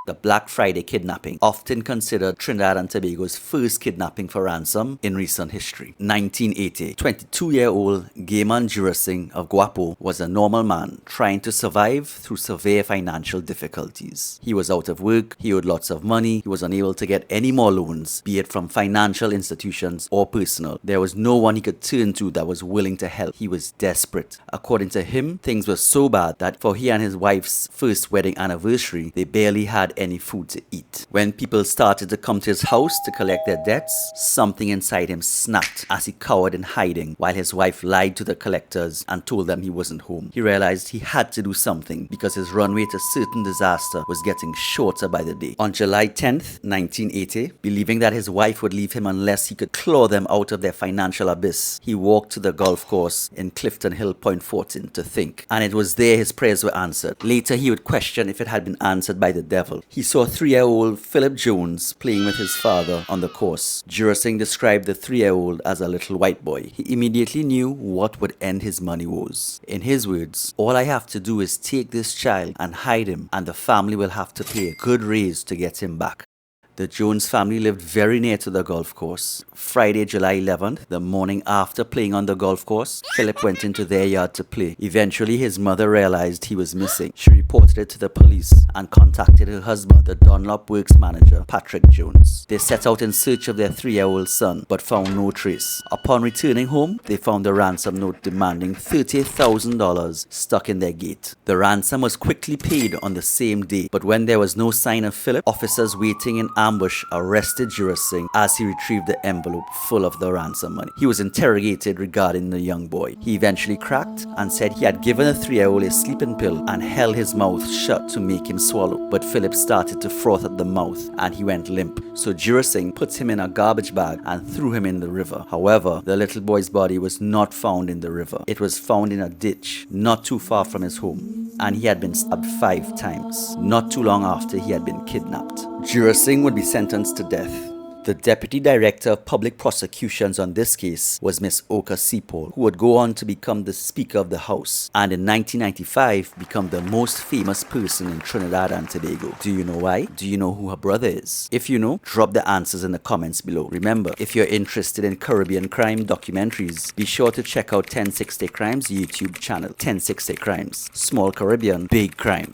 The Black Friday Kidnapping, often considered Trinidad and Tobago's first kidnapping for ransom in recent history. 1980, 22-year-old Gaiman Jurasingh of Guapo was a normal man trying to survive through severe financial difficulties. He was out of work, he owed lots of money, he was unable to get any more loans, be it from financial institutions or personal. There was no one he could turn to that was willing to help. He was desperate. According to him, things were so bad that for he and his wife's first wedding anniversary, they barely had any food to eat. When people started to come to his house to collect their debts, something inside him snapped as he cowered in hiding while his wife lied to the collectors and told them he wasn't home. He realized he had to do something because his runway to certain disaster was getting shorter by the day. On July 10th, 1980, believing that his wife would leave him unless he could claw them out of their financial abyss, he walked to the golf course in Clifton Hill, Point Fortin to think. And it was there his prayers were answered. Later he would question if it had been answered by the devil. He saw 3-year-old Philip Jones playing with his father on the course. Jurasingh described the 3-year-old as a little white boy. He immediately knew what would end his money woes. In his words, all I have to do is take this child and hide him, and the family will have to pay a good raise to get him back. The Jones family lived very near to the golf course. Friday, July 11th, the morning after playing on the golf course, Philip went into their yard to play. Eventually, his mother realized he was missing. She reported it to the police and contacted her husband, the Dunlop Works manager, Patrick Jones. They set out in search of their 3-year-old son, but found no trace. Upon returning home, they found a ransom note demanding $30,000 stuck in their gate. The ransom was quickly paid on the same day, but when there was no sign of Philip, officers waiting in ambush arrested Jurasingh as he retrieved the envelope full of the ransom money. He was interrogated regarding the young boy. He eventually cracked and said he had given the 3-year-old a sleeping pill and held his mouth shut to make him swallow. But Philip started to froth at the mouth and he went limp. So Jurasingh put him in a garbage bag and threw him in the river. However, the little boy's body was not found in the river. It was found in a ditch not too far from his home, and he had been stabbed 5 times, not too long after he had been kidnapped. Jurasingh would be sentenced to death. The Deputy Director of Public Prosecutions on this case was Miss Oka Sepol, who would go on to become the Speaker of the House, and in 1995 become the most famous person in Trinidad and Tobago. Do you know why? Do you know who her brother is? If you know, drop the answers in the comments below. Remember, if you're interested in Caribbean crime documentaries, be sure to check out 1060 Crimes YouTube channel. 1060 Crimes. Small Caribbean, big crime.